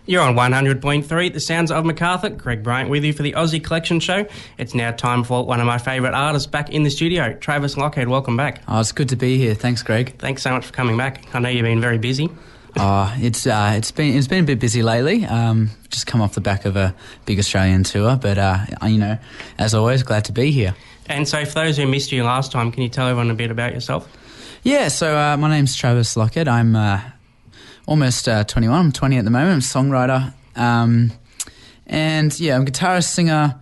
You're on 100.3, the sounds of MacArthur. Greg Bryant with you for the Aussie Collection Show. It's now time for one of my favourite artists back in the studio, Travis Loughhead. Welcome back. Oh, it's good to be here. Thanks, Greg. Thanks so much for coming back. I know you've been very busy. It's been a bit busy lately. Just come off the back of a big Australian tour, but as always, glad to be here. And so, for those who missed you last time, can you tell everyone a bit about yourself? Yeah. So my name's Travis Loughhead. I'm almost 21. I'm 20 at the moment. I'm a songwriter, and I'm a guitarist, singer,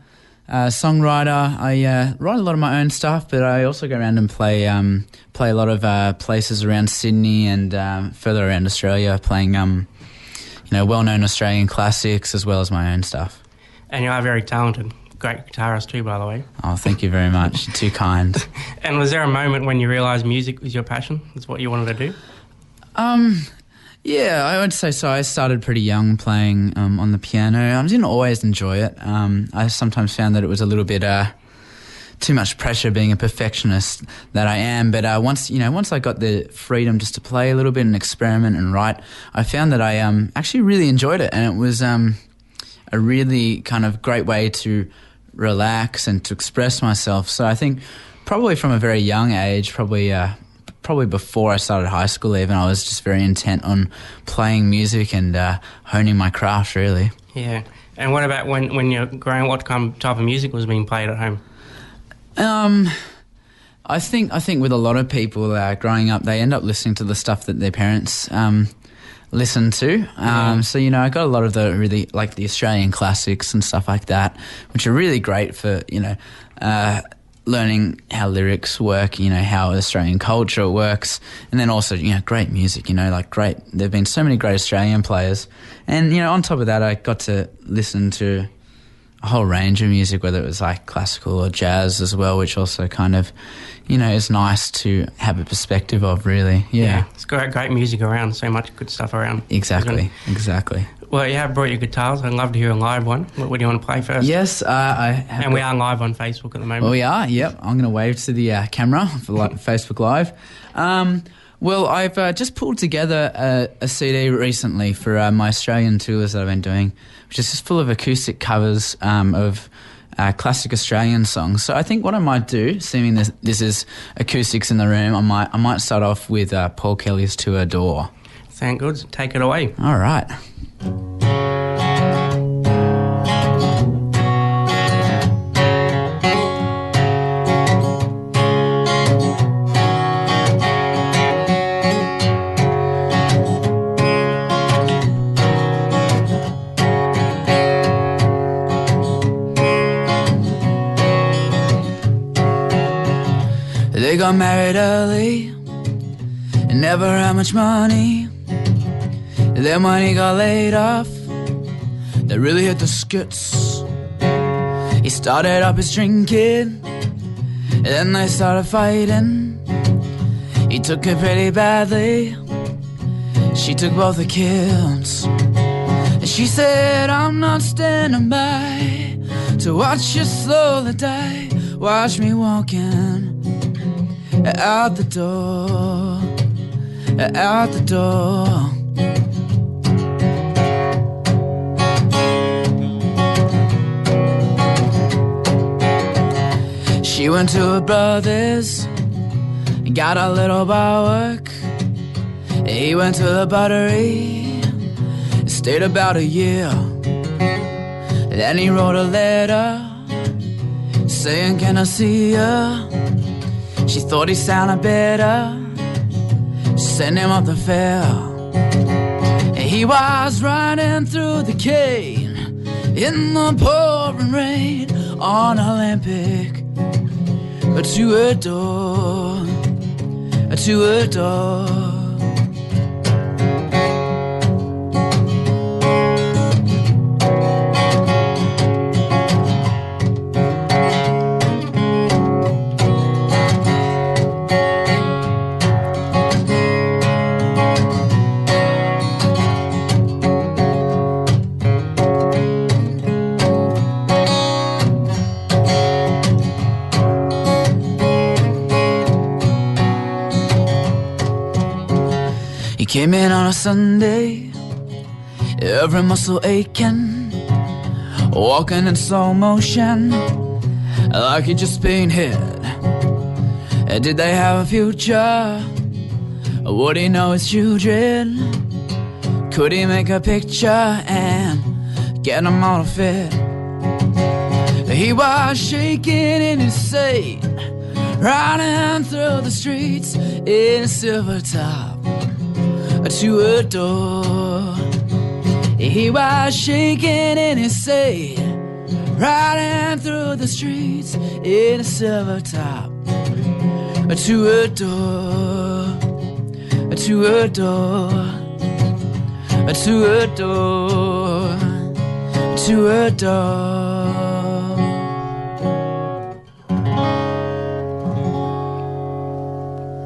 songwriter. I write a lot of my own stuff, but I also go around and play a lot of places around Sydney and further around Australia, playing well-known Australian classics as well as my own stuff. And you are very talented. Great guitarist too, by the way. Oh, thank you very much. You're too kind. And was there a moment when you realised music was your passion? It's what you wanted to do? Yeah, I would say so. I started pretty young playing on the piano. I didn't always enjoy it. I sometimes found that it was a little bit too much pressure, being a perfectionist that I am. But once I got the freedom just to play a little bit and experiment and write, I found that I actually really enjoyed it, and it was a really kind of great way to relax and to express myself. So I think probably from a very young age, probably before I started high school even, I was just very intent on playing music and honing my craft, really. Yeah. And what about when you're growing, what type of music was being played at home? I think with a lot of people growing up, they end up listening to the stuff that their parents listen to. So, I got a lot of the really, like the Australian classics and stuff like that, which are really great for, learning how lyrics work, how Australian culture works, and then also, great music, there've been so many great Australian players. And, on top of that, I got to listen to a whole range of music, whether it was like classical or jazz as well, which also kind of, is nice to have a perspective of, really. Yeah. It's great music around, so much good stuff around. Exactly. Well, you have brought your guitars. I'd love to hear a live one. What do you want to play first? Yes, I have. And we are live on Facebook at the moment. Well, we are, yep. I'm going to wave to the camera for Facebook Live. Well, I've just pulled together a CD recently for my Australian tours that I've been doing, which is just full of acoustic covers of classic Australian songs. So I think what I might do, assuming this is acoustics in the room, I might start off with Paul Kelly's To Adore. Sound good. Take it away. All right. They got married early and never had much money. Their money got laid off. They really hit the skits. He started up his drinking, and then they started fighting. He took it pretty badly. She took both the kids, and she said, I'm not standing by to watch you slowly die. Watch me walking out the door, out the door. She went to her brother's and got a little bar work. He went to the buttery, stayed about a year. Then he wrote a letter saying, can I see ya? She thought he sounded better. She sent him up the fair. And he was riding through the cane in the pouring rain on Olympic to adore, to adore. Came in on a Sunday every muscle aching, walking in slow motion, like he just been hit. Did they have a future? Would he know his children? Could he make a picture and get them all to fit? He was shaking in his seat, riding through the streets in a silver top to a door. He was shaking in his seat, riding through the streets in a silver top to a door, to a door, to a door, to a door.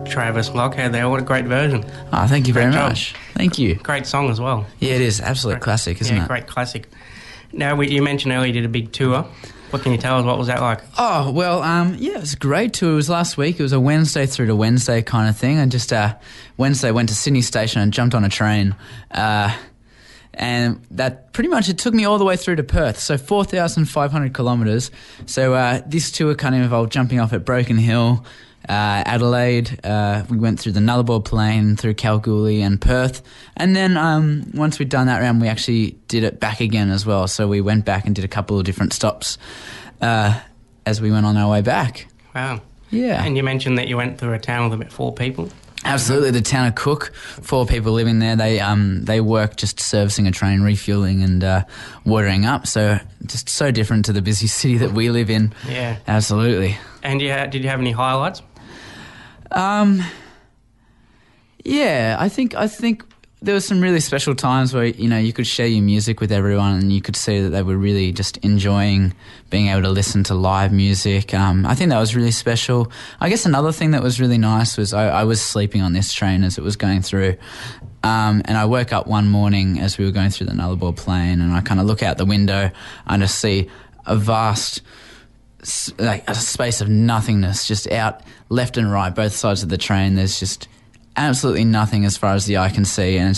Travis Loughhead there, what a great version. Oh, thank you very Great much. Thank you. Great song as well. Yeah, it is. Absolute classic, isn't Yeah, it? great classic. Now, you mentioned earlier you did a big tour. What can you tell us? What was that like? Oh, well, yeah, it was a great tour. It was last week. It was a Wednesday through to Wednesday kind of thing. I just, Wednesday went to Sydney Station and jumped on a train. And that pretty much, it took me all the way through to Perth. So 4,500 kilometres. So this tour kind of involved jumping off at Broken Hill, Adelaide. We went through the Nullarbor Plain, through Kalgoorlie and Perth. And then once we'd done that round, we actually did it back again as well. So we went back and did a couple of different stops as we went on our way back. Wow. Yeah. And you mentioned that you went through a town with about 4 people. Absolutely, the town of Cook, 4 people living there. They work just servicing a train, refueling and watering up. So just so different to the busy city that we live in. Yeah. Absolutely. And did you have any highlights? Yeah, I think there were some really special times where, you know, you could share your music with everyone and you could see that they were really just enjoying being able to listen to live music. I think that was really special. I guess another thing that was really nice was I was sleeping on this train as it was going through. And I woke up one morning as we were going through the Nullarbor Plain and I kind of look out the window and I see a vast, like a space of nothingness just out left and right, both sides of the train. There's just absolutely nothing as far as the eye can see, and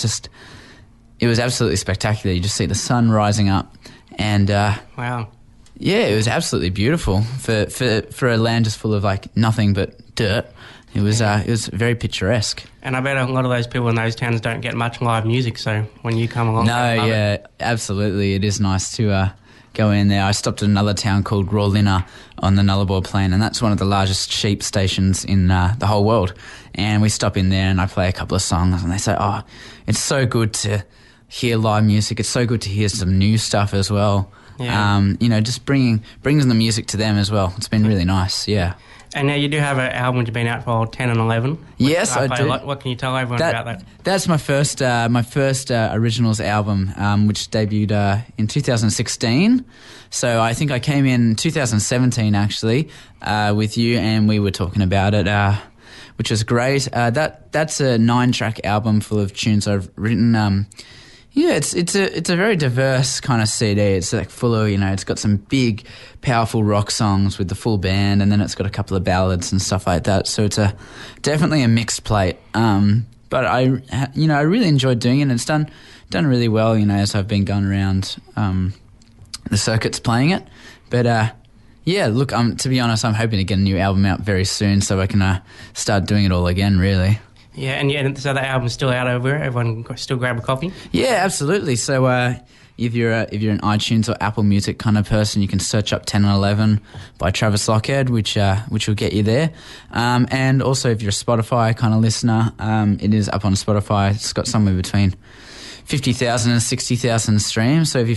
it was absolutely spectacular. You just see the sun rising up, and wow, yeah, it was absolutely beautiful for a land just full of like nothing but dirt. It was very picturesque. And I bet a lot of those people in those towns don't get much live music, so when you come along, absolutely, it is nice to go in there. I stopped at another town called Rawlinna on the Nullarbor Plain, and that's one of the largest sheep stations in the whole world. And we stop in there and I play a couple of songs and they say, oh, it's so good to hear live music. It's so good to hear some new stuff as well. Yeah. You know, just brings the music to them as well. It's been really nice, yeah. And now you do have an album which has been out for 10 and 11. Yes, I do. What can you tell everyone about that? That's my first originals album, which debuted in 2016. So I think I came in 2017 actually with you, and we were talking about it, which was great. That's a 9-track album full of tunes I've written. Yeah, it's a very diverse kind of CD. It's like full of, you know, it's got some big, powerful rock songs with the full band, and then it's got a couple of ballads and stuff like that. So it's definitely a mixed plate. But I really enjoyed doing it, and it's done really well, you know, as I've been going around the circuits playing it. But yeah, look, to be honest, I'm hoping to get a new album out very soon so I can start doing it all again, really. Yeah, and so the album's still out everywhere. Everyone can still grab a copy. Yeah, absolutely. So if you're an iTunes or Apple Music kind of person, you can search up 10 and 11 by Travis Loughhead, which will get you there. And also, if you're a Spotify kind of listener, it is up on Spotify. It's got somewhere between 50,000 and 60,000 streams. So if you're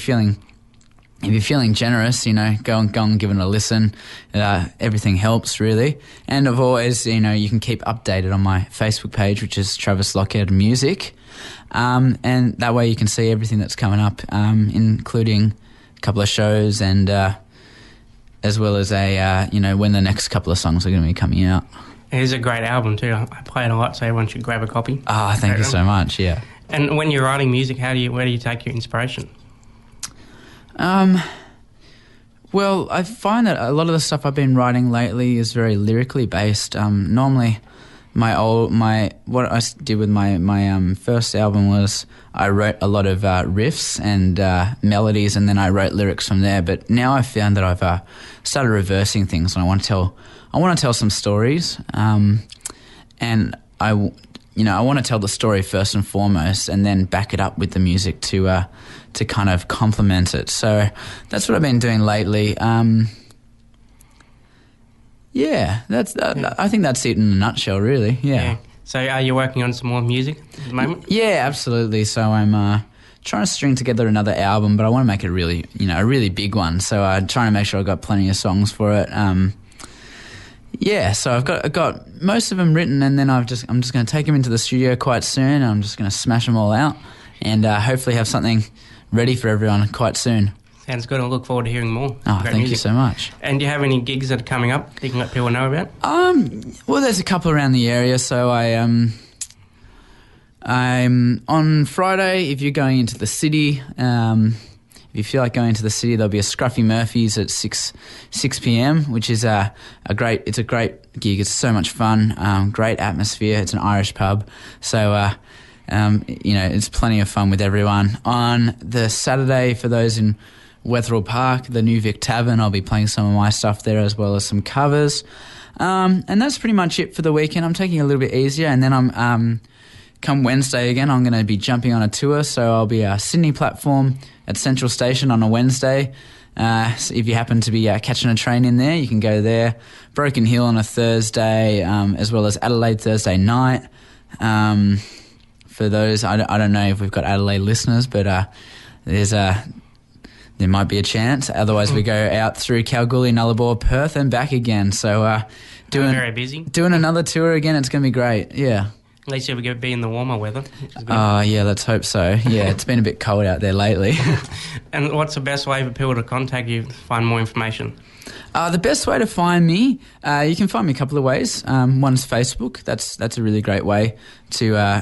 feeling generous, you know, go and give it a listen. Everything helps, really. And of always, you know, you can keep updated on my Facebook page, which is Travis Loughhead Music. And that way you can see everything that's coming up, including a couple of shows and as well as when the next couple of songs are going to be coming out. It is a great album too. I play it a lot, so everyone should grab a copy. Thank you so much, yeah. And when you're writing music, where do you take your inspiration? Well, I find that a lot of the stuff I've been writing lately is very lyrically based. Normally what I did with my first album was I wrote a lot of riffs and melodies, and then I wrote lyrics from there. But now I've found that I've started reversing things, and I want to tell some stories, and I want to tell the story first and foremost, and then back it up with the music to kind of complement it. So that's what I've been doing lately. I think that's it in a nutshell, really. Yeah. So are you working on some more music at the moment? Yeah, absolutely. So I'm trying to string together another album, but I want to make it really, a really big one. So I'm trying to make sure I've got plenty of songs for it. So I've got most of them written, and then I'm just going to take them into the studio quite soon. I'm just going to smash them all out, and hopefully have something ready for everyone quite soon. Sounds good. I look forward to hearing more. Oh, thank you so much. And do you have any gigs that are coming up that you can let people know about? Well, there's a couple around the area. So I'm on Friday. If you're going into the city, if you feel like going to the city, there'll be a Scruffy Murphy's at 6 p.m, which is a great gig. It's so much fun. Great atmosphere. It's an Irish pub. So it's plenty of fun with everyone. On the Saturday, for those in Wetherill Park, the New Vic Tavern, I'll be playing some of my stuff there as well as some covers. And that's pretty much it for the weekend. I'm taking it a little bit easier, and then I'm come Wednesday again, I'm going to be jumping on a tour. So I'll be Sydney platform at Central Station on a Wednesday. So if you happen to be catching a train in there, you can go there. Broken Hill on a Thursday, as well as Adelaide Thursday night. For those, I don't know if we've got Adelaide listeners, but there might be a chance. Otherwise, we go out through Kalgoorlie, Nullarbor, Perth, and back again. So very busy. Doing another tour again. It's going to be great. Yeah. At least you'll be in the warmer weather. Yeah, let's hope so. Yeah, it's been a bit cold out there lately. And what's the best way for people to contact you to find more information? The best way to find me, you can find me a couple of ways. One's Facebook. That's a really great way to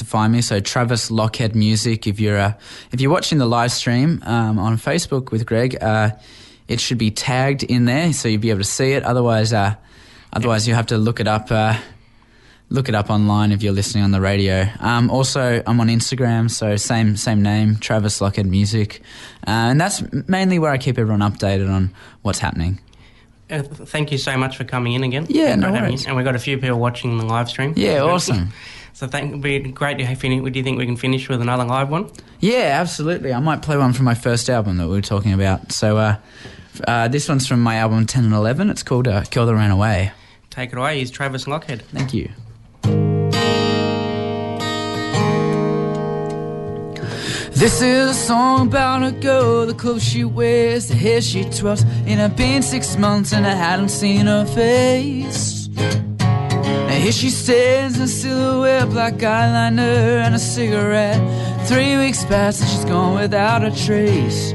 find me. So Travis Loughhead Music. If you're watching the live stream on Facebook with Greg, it should be tagged in there, so you'll be able to see it. Otherwise you have to look it up. Look it up online if you're listening on the radio. Also, I'm on Instagram, so same name, Travis Loughhead Music, and that's mainly where I keep everyone updated on what's happening. Thank you so much for coming in again. Yeah, no worries. And we've got a few people watching the live stream. Yeah, awesome. So it'd be great to finish. Do you think we can finish with another live one? Yeah, absolutely. I might play one from my first album that we were talking about. So this one's from my album 10 and 11. It's called Girl That Ran Away. Take it away. He's Travis Loughhead. Thank you. This is a song about a girl, the clothes she wears, the hair she twirls. It had been 6 months and I hadn't seen her face. And here she stands in silhouette, black eyeliner and a cigarette. 3 weeks pass and she's gone without a trace.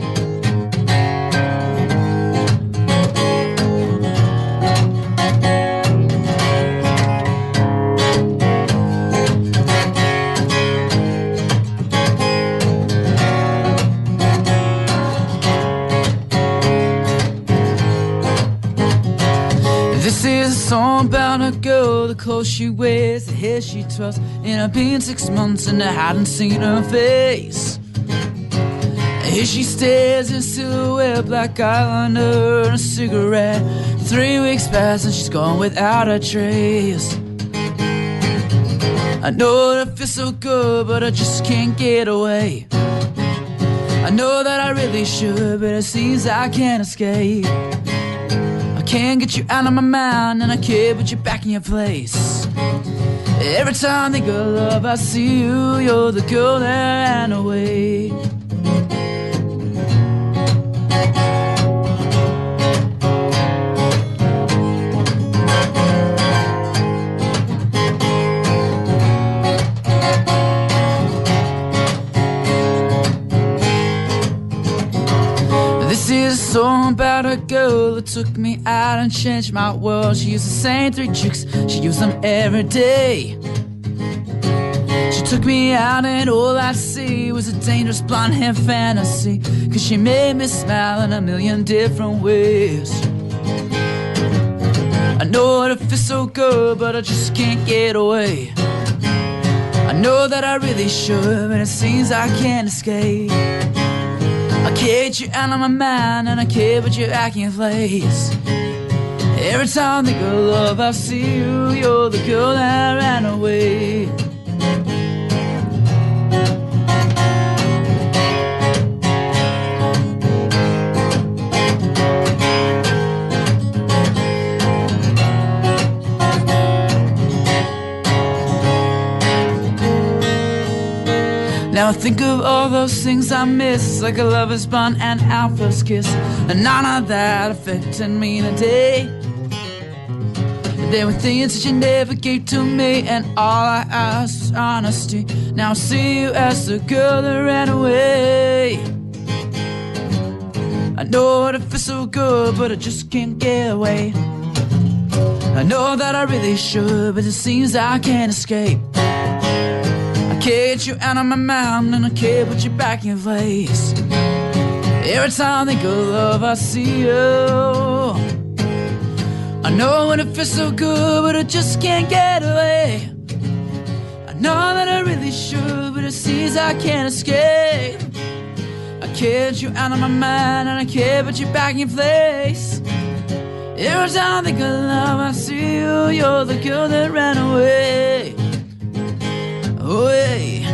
This is a song about a girl, the clothes she wears, the hair she twirls. It had been 6 months and I hadn't seen her face. And here she stares in silhouette, black eyeliner and a cigarette. 3 weeks pass and she's gone without a trace. I know that I feel so good, but I just can't get away. I know that I really should, but it seems I can't escape. Can't get you out of my mind, and I can't put you back in your place. Every time I think of love, I see you. You're the girl that ran away. This is a song about a girl that took me out and changed my world. She used the same 3 tricks, she used them every day. She took me out and all I see was a dangerous blonde hair fantasy. Cause she made me smile in a million different ways. I know it feels so good, but I just can't get away. I know that I really should, but it seems I can't escape. I can't get you out of my mind, and I can't put you back in place. Every time I think of love, I see you. You're the girl that ran away. Now I think of all those things I miss, like a lover's bond and our first kiss, and none of that affected me today. There were things that you never gave to me, and all I asked was honesty. Now I see you as the girl that ran away. I know it feels so good, but I just can't get away. I know that I really should, but it seems I can't escape. I can't get you out of my mind, and I can't put you back in place. Every time I think of love, I see you. I know when it feels so good, but I just can't get away. I know that I really should, but it seems I can't escape. I can't get you out of my mind, and I can't put you back in place. Every time I think of love, I see you. You're the girl that ran away. Away.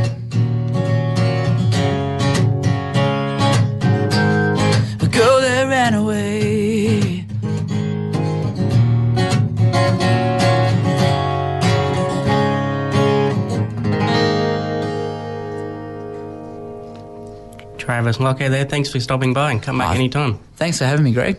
The girl that ran away. Travis Loughhead there, thanks for stopping by and come back anytime. Thanks for having me, Greg.